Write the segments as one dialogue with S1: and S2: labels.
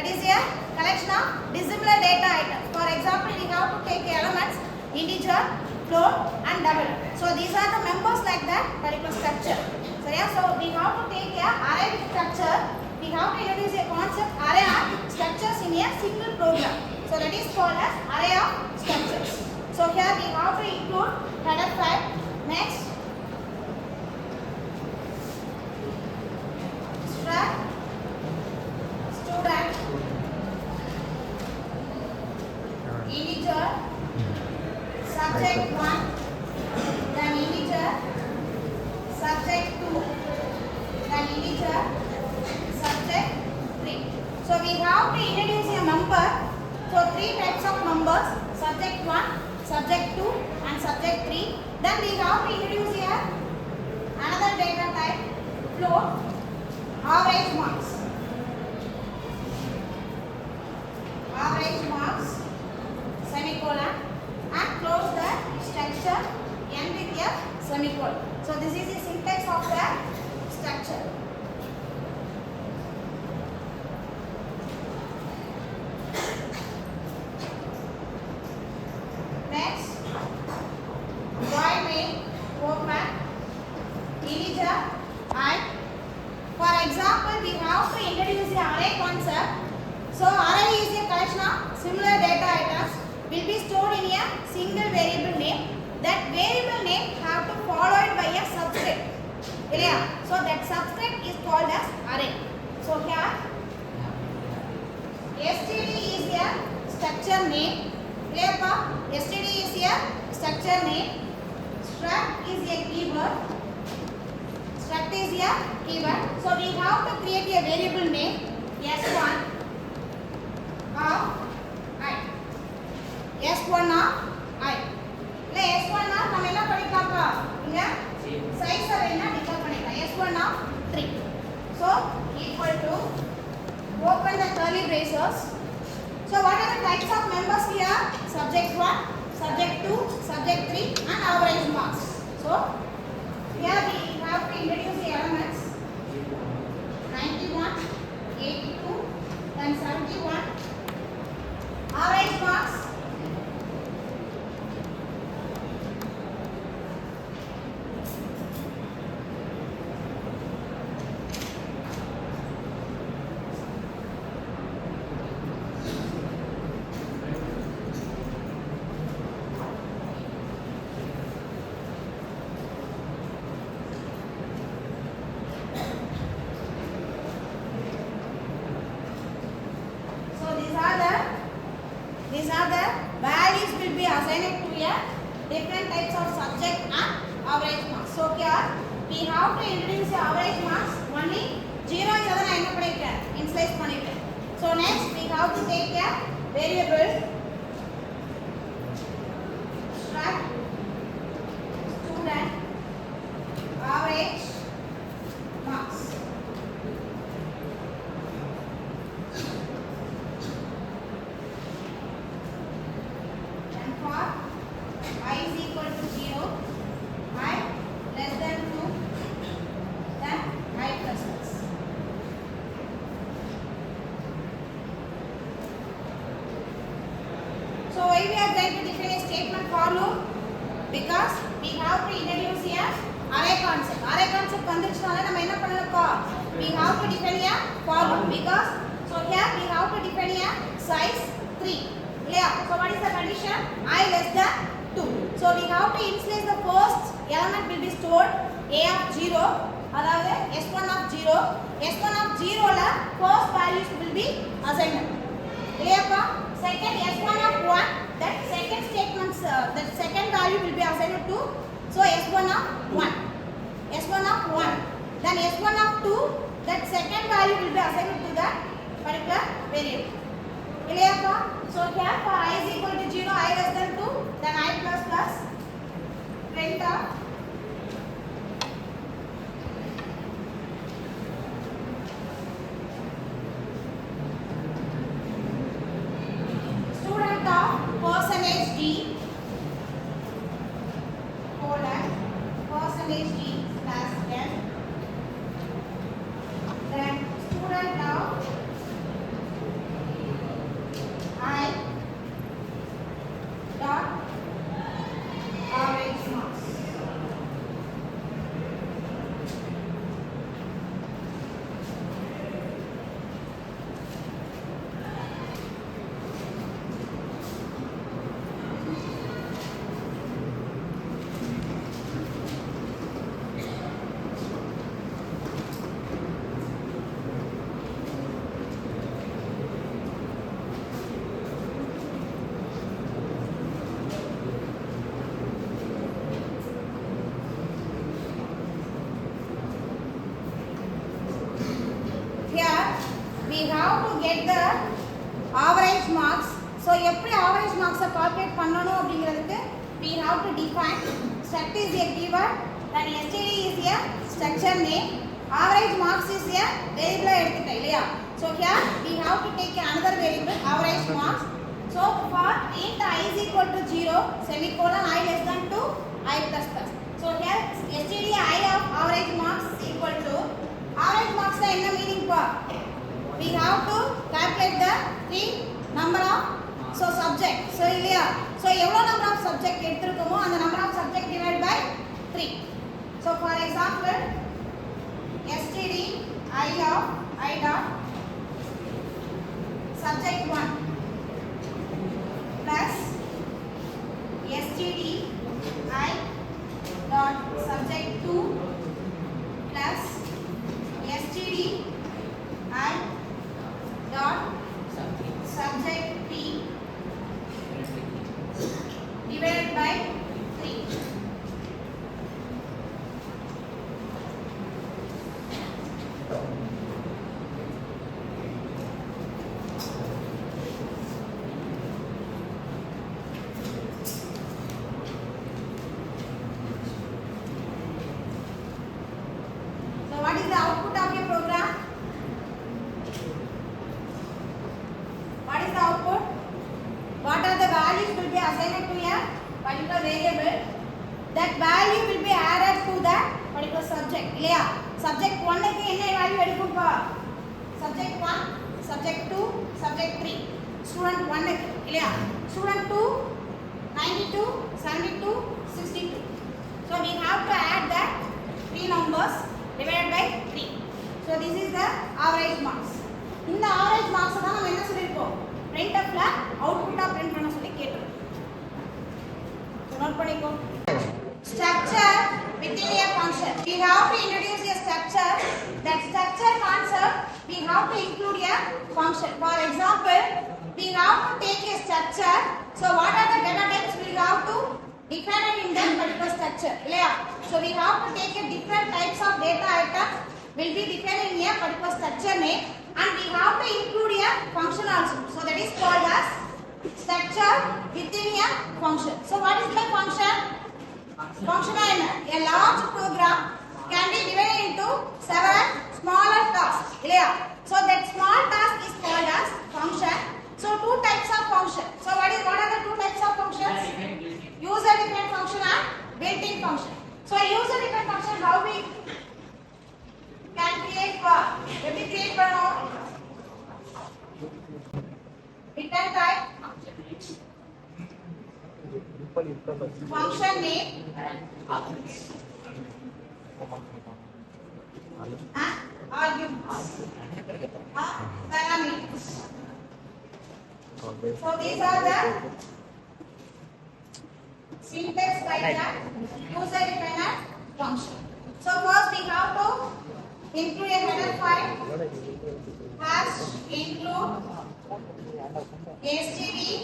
S1: That is a collection of dissimilar data items. For example, we have to take elements integer, float and double. So these are the members like that particular structure. So yeah, so we have to take a array structure. We have to introduce a concept array of structures in a single program. So that is called as array of structures. So here we have to include header file. Next, struct student integer subject 1, then integer subject 2, then integer subject 3. So we have to introduce a member. So 3 types of members: subject 1, subject 2 and subject 3. Then we have to introduce here another data type, float, average marks. Average marks, semicolon, and close the structure end with a semicolon. So this is the syntax of the structure. Next, void main open integer I. For example, we have to introduce the array concept. So array is a collection of similar data items will be stored in a single variable name. That variable name have to followed by a subscript. Clear? So that subscript is called as array. So here std is a structure name. Clear pa? std is a structure name. Struct is a keyword. Struct is a keyword. So we have to create a variable name s1 of I. S1 of I. இல்லை S1 of நம்ம என்ன படிக்கலாம்ப்பா? இங்க size என்ன define பண்ணிக்கலாம். S1 of 3. So equal to open the curly braces. So what are the types of members here? Subject 1, subject 2, subject 3 and average marks. So here we have to introduce the elements 91, 82, then 71. Average marks. These are the values will be assigned to a different types of subject and average marks. So here we have to introduce the average marks only 0 இத நான் என்ன பண்ணிட்டேன் இன்ஸ்லைஸ் பண்ணிட்டேன். So next we have to take a variable struct student average marks. I is equal to 0, I less than 2, then I plus plus. So why we are going to define a statement for loop? Because we have to introduce here array concept. Array concept வந்துச்சுனால நம்ம என்ன பண்ணணும்ப்பா? We have to define a for loop because so here we have to define a size 3. Clear? So what is the condition? I less than 2. So we have to initialize the first element will be stored a of 0, அதாவது s1 of 0. s1 of 0 ல first values will be assigned. Clear pa? Second s1 of 1, that second statements that second value will be assigned to so s1 of 1. s1 of 1. Then s1 of 2, that second value will be assigned to that particular variable. Clear pa? So here for I is equal to 0, I less than 2, then I plus plus print of student of percentage D colon percentage D plus n, then student of have to get the average marks. So எப்படி average marks calculate பண்ணனும் அப்படிங்கிறதுக்கு we have to define struct is a keyword, then std is a structure name, average marks is a variable எடுத்துட்டேன் இல்லையா. So here we have to take another variable average marks. So for int I is equal to 0 semicolon I less than 2 I plus plus. So here std I of average marks is equal to average marks la enna meaning pa we have to calculate the three number of so subject. So இல்லையா. So எவ்வளவு number of subject எடுத்துறோமோ அந்த number of subject divided by 3. So for example std I of I dot subject 1 plus std I dot subject 2 plus std I dot subject p divided by 3. What is the output of your program? What is the output? What are the values will be assigned to a particular variable? That value will be added to that particular subject. இல்லையா. Subject 1 க்கு என்ன value எடுக்கும்பா? Subject 1, Subject 2, Subject 3. Student 1 க்கு இல்லையா. Student 2 92, 72, 62. So we have to add that three numbers divided by 3. So this is the average marks. இந்த average marks தான் நம்ம என்ன சொல்லிருக்கோம் printf ல அவுட்புட்டா பிரிண்ட் பண்ண சொல்லி கேட்டோம். So நோட் பண்ணிக்கோ. Structure within a function. We have to introduce a structure. That structure concept we have to include a function. For example, we have to take a structure. So what are the data types we have to define in that particular structure? இல்லையா. So we have to take a different types of data items will be defined in a particular structure name, and we have to include a function also. So that is called as structure within a function. So what is the function? Function is a large program can be divided into several smaller tasks. இல்லையா. So that small task is called as function. So two types of function. So what are the two types of functions? User defined function and built-in function. So user defined function how we can create what? எப்படி create பண்ணோம்? Return type function name arguments parameters. So these are the syntax like that user defined function. So first we have to include a header file hash include stdio.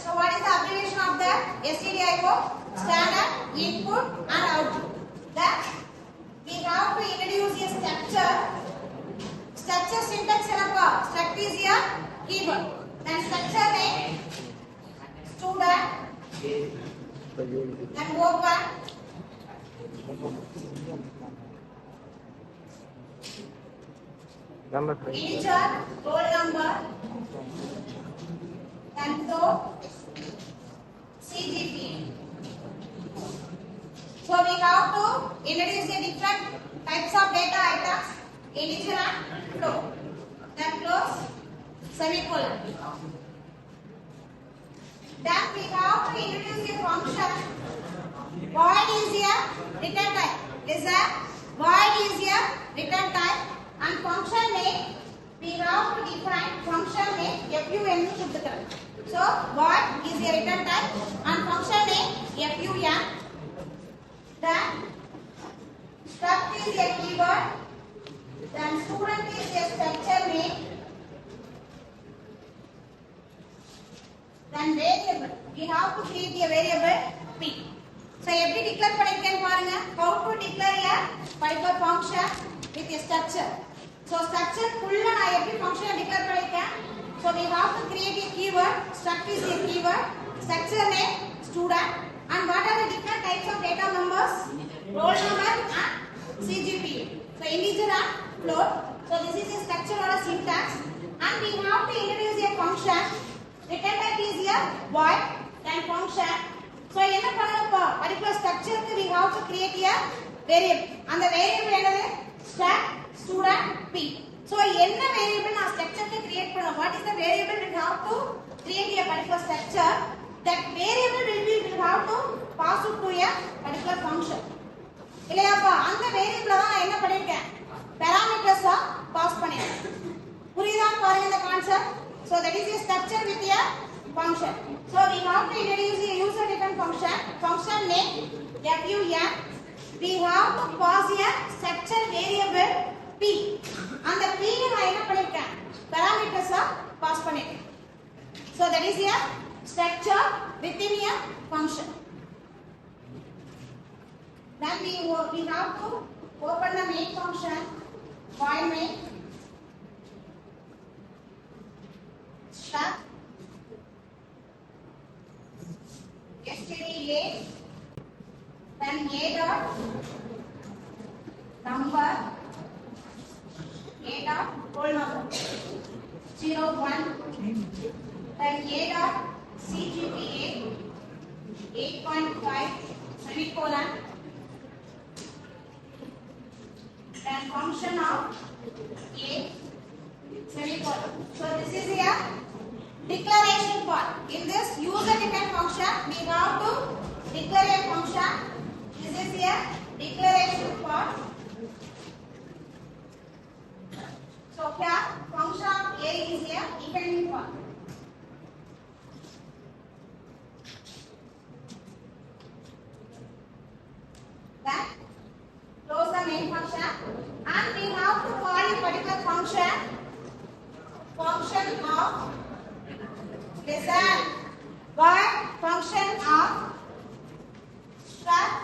S1: So what is the abbreviation of that? Stdio standard input and output. That we have to introduce a structure. Structure syntax enappa? Struct is a keyword. Then structure name student. Then open. Integer roll number. Then CGP. So we have to introduce a different types of data items, integer and float. Then close semicolon. Then we have to introduce a function. Void is a return type. Is a void is a return type, and function name we have to define function name fun கொடுத்துக்கிறோம். So void is a return type and function name fun. Then struct is a keyword. Then student is a structure name. Then variable we have to create a variable p. So எப்படி declare பண்ணிருக்கேன்னு பாருங்க. How to declare a particular function with a structure. So structure full நான் எப்படி function declare பண்ணிருக்கேன். So we have to create a keyword. Struct is a keyword. Structure name student. And what are the different types of data members? Roll number and CGPA. So integer and float. So this is a structure or a syntax. And we have to introduce a function. Return type is a void and function. So என்ன பண்ணணும்ப்பா particular structure க்கு we have to create a variable. அந்த variable என்னது? Struct student p. So என்ன variable நான் structure க்கு create பண்ணனும்? What is the variable we have to create a particular structure? That variable will have to pass it to a particular function. இல்லையாப்பா அந்த வேரியபிள தான் நான் என்ன பண்ணிருக்கேன் parameters பாஸ் பண்ணிருக்கேன். புரியுதா பாருங்க இந்த concept. So that is a structure with a function. So we have to introduce a user defined function name fun. We have to pass a structure variable p. அந்த p நான் என்ன பண்ணிருக்கேன் parameters pass பண்ணிருக்கேன். So that is a structure within a function. Then we have to open the main function void main struct std a, then a dot number, a dot whole number 0 1, then a dot CGPA 8.5 semicolon, then function of a semicolon. So this is a declaration part. In this user defined function, we have to declare a function. This is a declaration part. So here function of a is a dependent part. Then close the main function and we have to call a particular function of listen but function of struct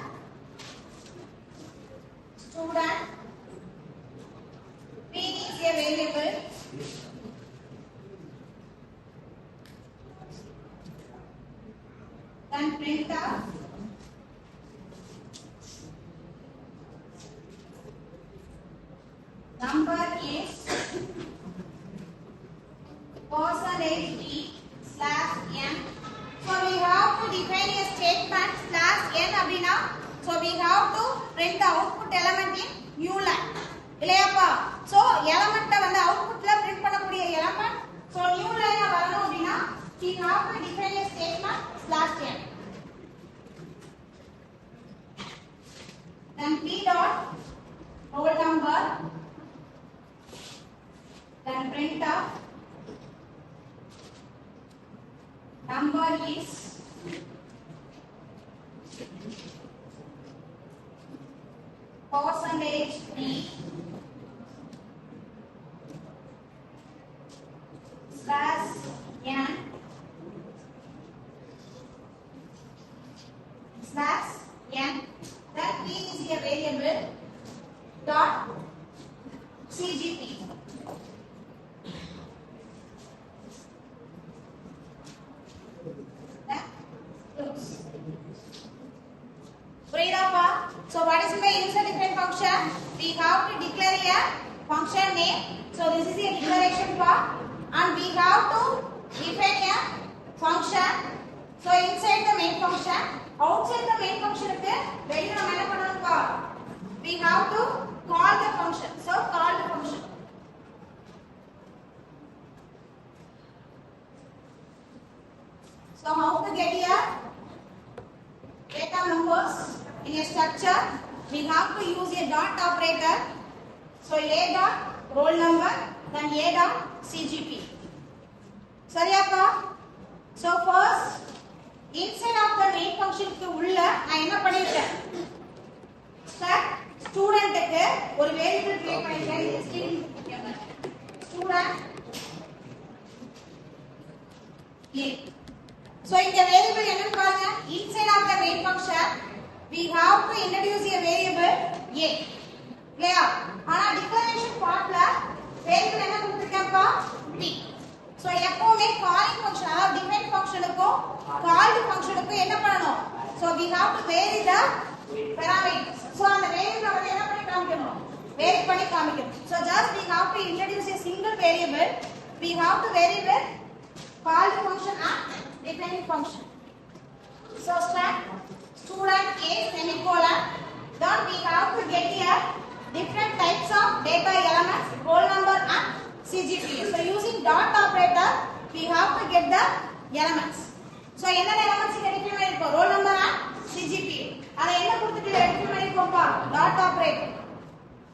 S1: student p is a variable then print out number is percentage d slash n. So we have to define a statement slash n அப்படினா so we have to print the output element in new line இல்லையாப்பா. so element வந்து outputல print பண்ணக்கூடிய element so new line வரணும் அப்படினா we have to define a statement slash n. then p dot roll number, then print out number is percentage d slash n slash n. That p is a variable dot cgp. So what is my user defined function? We have to declare a function name. So this is a declaration part and we have to define a function. So inside the main function, outside the main function வெளிய நம்ம என்ன பண்ணனும்ப்பா we have to call the function. So call the function. So how to get here data numbers in a structure? We have to use a dot operator. So a dot roll number, then a dot CGP. சரியாப்பா? So first inside of the main function க்கு உள்ள நான் என்ன பண்ணிருக்கேன் struct student க்கு ஒரு variable create பண்ணிருக்கேன் student a. So இந்த variable என்னன்னு பாருங்க inside of the main function we have to introduce a variable a. Clear? ஆனா declaration partல So we have to vary the parameters. So அந்த variable வந்து என்ன பண்ணி காமிக்கணும், vary பண்ணி காமிக்கணும். So just we have to introduce a single variable. We have to vary with called function and defining function. So start student A semicolon. Then we have to get here different types of data elements, roll number and CGPA. So using dot operator, we have to get the elements. So என்னென்ன elements இங்க define பண்ணிருக்கோம், roll number and CGPA. அத என்ன கொடுத்துட்டு define பண்ணிருக்கோம்ப்பா, dot operator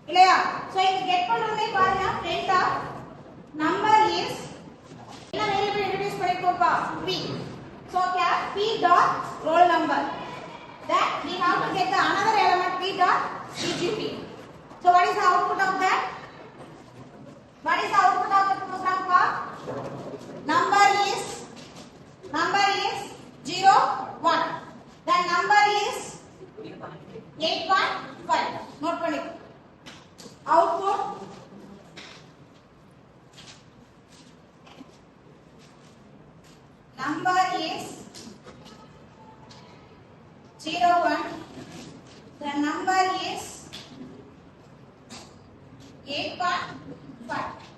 S1: இல்லையா? So இங்க get பண்றதே பாருங்க, print of number is என்ன வேரியபிள் இன்ட்ரோ듀ஸ் பண்ணிருக்கோம்ப்பா, p. So here p dot roll number. Then we have to get the another element p dot CGPA. So what is the output of that? What is the output of the program for? Number is 0 1. Then number is 8.5. Note பண்ணிக்கோ. Output number is 0 1. The number is 8.5.